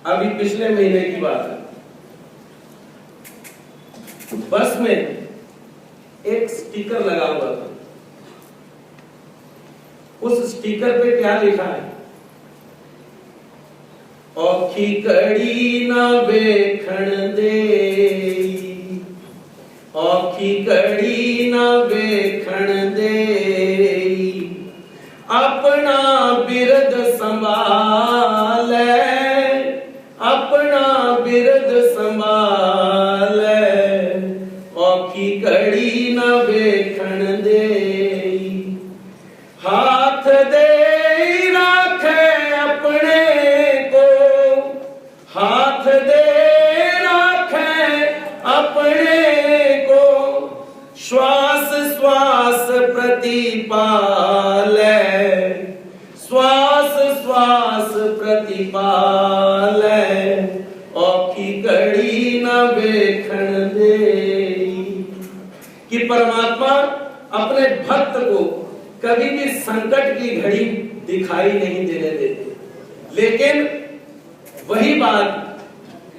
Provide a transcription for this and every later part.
अभी पिछले महीने की बात है, बस में एक स्टिकर लगा हुआ था। उस स्टिकर पे क्या लिखा है? औखी कड़ी ना वेखण दे, औखी कड़ी ना वेखण दे, अपना बिरद संभाले, अपना बिरद संभाले, औखी कड़ी ना वेखण दे, हाथ दे राखे अपने को, हाथ दे राखे अपने को, श्वास श्वास प्रतिपाले, श्वास श्वास प्रतिपाले, औखी कड़ी न वेखण दे। कि परमात्मा अपने भक्त को कभी भी संकट की घड़ी दिखाई नहीं देने देते, लेकिन वही बात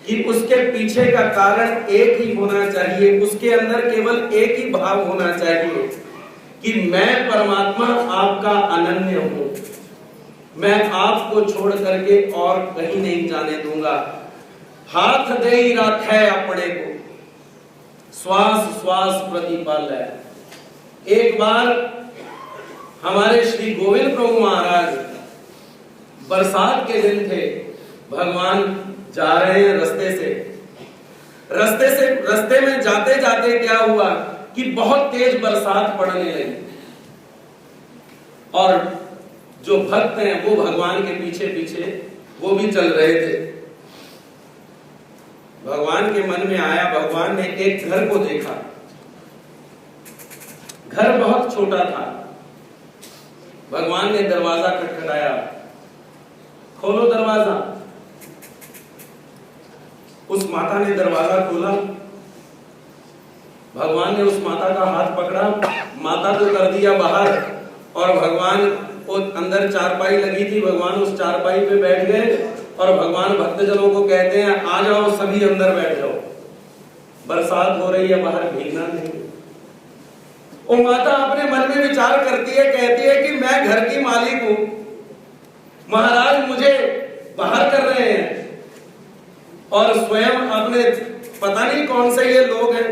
कि उसके पीछे का कारण एक ही होना चाहिए, उसके अंदर केवल एक ही भाव होना चाहिए कि मैं परमात्मा आपका अनन्य हूं, मैं आपको छोड़ करके और कहीं नहीं जाने दूंगा। हाथ दे ही राखे अपने को, श्वास श्वास प्रतिपाले। एक बार हमारे श्री गोविंद प्रभु महाराज बरसात के दिन थे, भगवान जा रहे हैं रस्ते में जाते जाते क्या हुआ कि बहुत तेज बरसात पड़ने लगी, और जो भक्त हैं वो भगवान के पीछे पीछे वो भी चल रहे थे। भगवान के मन में आया, भगवान ने एक घर को देखा। घर बहुत छोटा था। भगवान ने दरवाजा खटखटाया, खोलो दरवाजा। उस माता ने दरवाजा खोला। भगवान ने उस माता का हाथ पकड़ा, माता को कर दिया बाहर, और भगवान को अंदर चारपाई लगी थी, भगवान उस चारपाई पे बैठ गए, और भगवान भक्तजनों को कहते हैं आ जाओ सभी अंदर बैठ जाओ, बरसात हो रही है, बाहर भीगना नहीं। वो माता अपने मन में विचार करती है, कहती है कि मैं घर की मालिक हूं, महाराज मुझे बाहर कर रहे हैं, और स्वयं अपने पता नहीं कौन से ये लोग हैं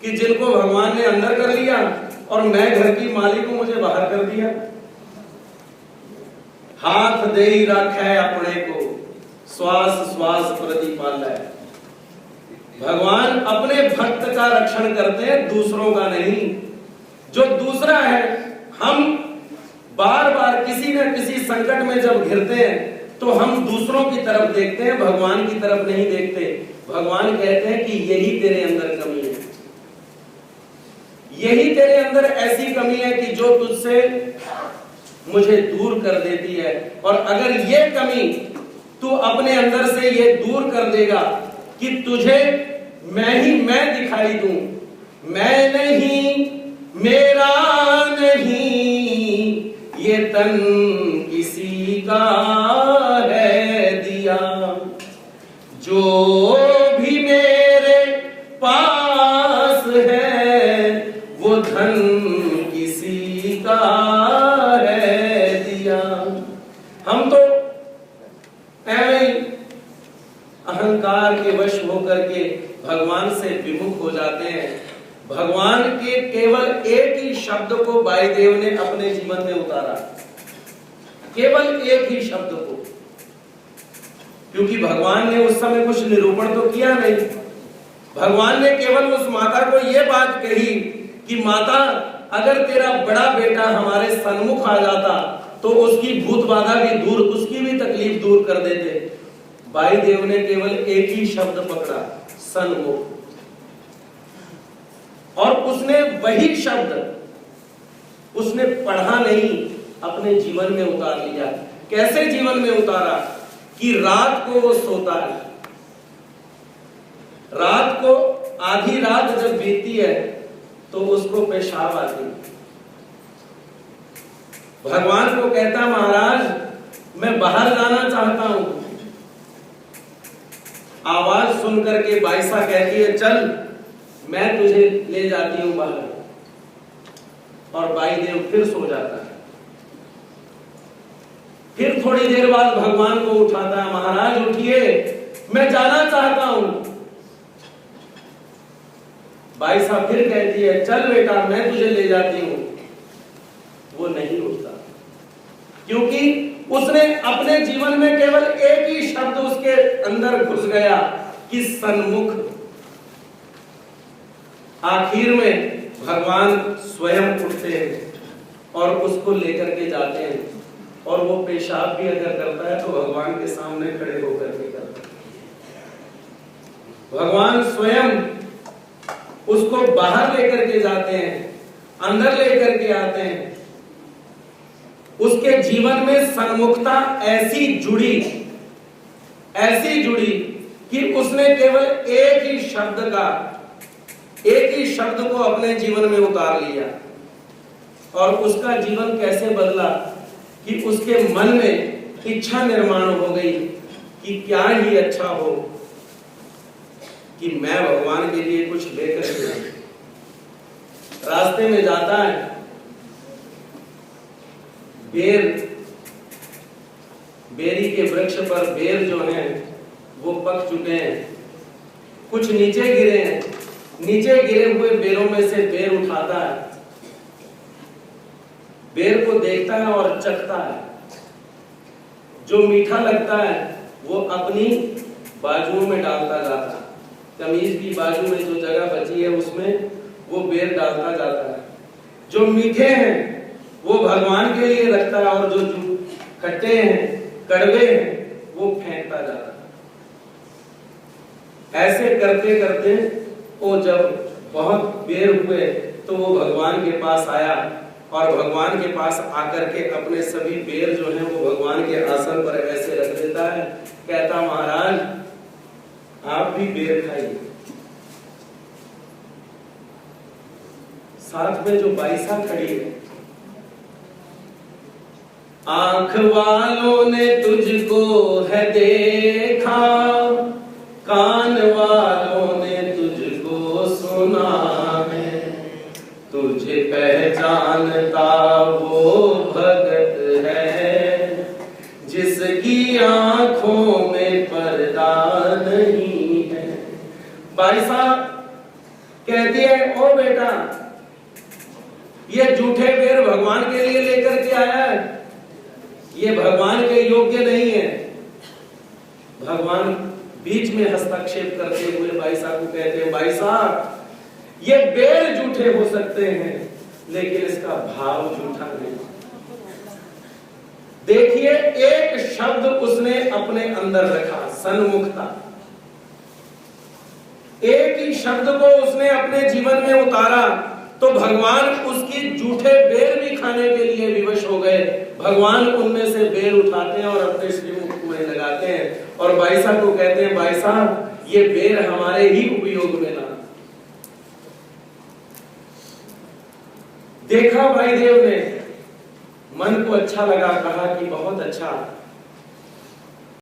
कि जिनको भगवान ने अंदर कर लिया, और मैं घर की मालिक हूं, मुझे बाहर कर दिया। हाथ दे ही रखे अपने को, श्वास श्वास प्रतिपाले। भगवान अपने भक्त का रक्षण करते हैं, दूसरों का नहीं। जो दूसरा है, हम बार बार किसी न किसी संकट में जब घिरते हैं तो हम दूसरों की तरफ देखते हैं, भगवान की तरफ नहीं देखते। भगवान कहते हैं कि यही तेरे अंदर कमी है, यही तेरे अंदर ऐसी कमी है कि जो तुझसे मुझे दूर कर देती है। और अगर ये कमी तू अपने अंदर से ये दूर कर देगा कि तुझे मैं ही मैं दिखाई दूं, मैं नहीं, मेरा नहीं, ये तन किसी का है दिया, जो भी मेरे पास है वो धन किसी का है दिया। हम तो अहंकार के वश होकर के भगवान से विमुख हो जाते हैं। भगवान के केवल एक ही शब्द को वायुदेव ने अपने जीवन में उतारा, केवल एक ही शब्द को, क्योंकि भगवान ने उस समय कुछ निरूपण तो किया नहीं। भगवान ने केवल उस माता को यह बात कही कि माता, अगर तेरा बड़ा बेटा हमारे सन्मुख आ जाता तो उसकी भूत बाधा भी दूर, उसकी भी तकलीफ दूर कर देते। वायुदेव ने केवल एक ही शब्द पकड़ा, सन्मुख, और उसने वही शब्द उसने पढ़ा नहीं, अपने जीवन में उतार लिया। कैसे जीवन में उतारा कि रात को वो सोता है, रात को आधी रात जब बीतती है तो उसको पेशाब आती है। भगवान को कहता, महाराज मैं बाहर जाना चाहता हूं, आवाज सुन करके बाईसा कहती है चल मैं तुझे ले जाती हूं बाहर, और बाईदेव फिर सो जाता है। फिर थोड़ी देर बाद भगवान को उठाता है, महाराज उठिए मैं जाना चाहता हूं। बाईसा फिर कहती है चल बेटा मैं तुझे ले जाती हूं। वो नहीं उठता, क्योंकि उसने अपने जीवन में केवल एक ही शब्द उसके अंदर घुस गया कि सन्मुख। आखिर में भगवान स्वयं उठते हैं और उसको लेकर के जाते हैं, और वो पेशाब भी अगर करता है तो भगवान के सामने खड़े होकर के करता है। भगवान स्वयं उसको बाहर लेकर के जाते हैं, अंदर लेकर के आते हैं। उसके जीवन में सन्मुखता ऐसी जुड़ी कि उसने केवल एक ही शब्द को अपने जीवन में उतार लिया, और उसका जीवन कैसे बदला कि उसके मन में इच्छा निर्माण हो गई कि क्या ही अच्छा हो कि मैं भगवान के लिए कुछ लेकर के आऊं। रास्ते में जाता है, बेरी के वृक्ष पर बेर जो हैं वो पक चुके हैं, कुछ नीचे गिरे हैं। नीचे गिरे हुए बेरों में से बेर उठाता है, बेर को देखता है और चखता है। जो मीठा लगता है वो अपनी बाजुओं में डालता जाता है, कमीज की बाजू में जो जगह बची है उसमें वो बेर डालता जाता है। जो मीठे हैं वो भगवान के लिए रखता है, और जो खट्टे हैं कड़वे हैं वो फेंकता जाता है। ऐसे करते करते वो जब बहुत बेर हुए तो वो भगवान के पास आया, और भगवान के पास आकर के अपने सभी बेर जो हैं वो भगवान के आसन पर ऐसे रख देता है। कहता महाराज आप भी बेर खाइए। साथ में जो बाईसा खड़ी है, आंख वालों ने तुझको है देखा, कान वालों ने तुझको सुना है, तुझे पहचानता वो भगत है जिसकी आंखों में पर्दा नहीं है। बाईसा कहती है ओ बेटा ये झूठे बेर भगवान के लिए लेकर के आया है, ये भगवान के योग्य नहीं है। भगवान बीच में हस्तक्षेप करते हुए बाईसा को कहते हैं बाईसा ये बेर झूठे हो सकते हैं लेकिन इसका भाव झूठा नहीं। देखिए एक शब्द उसने अपने अंदर रखा, सन्मुखता। एक ही शब्द को उसने अपने जीवन में उतारा तो भगवान उसकी झूठे बेर भी खाने के लिए विवश हो गए। भगवान उनमें से बेर उठाते हैं और अपने श्रीमुख में लगाते हैं, और बाईसा को कहते हैं बाईसा ये बेर हमारे ही उपयोग में ला। देखा भाई देव ने, मन को अच्छा लगा, कहा कि बहुत अच्छा,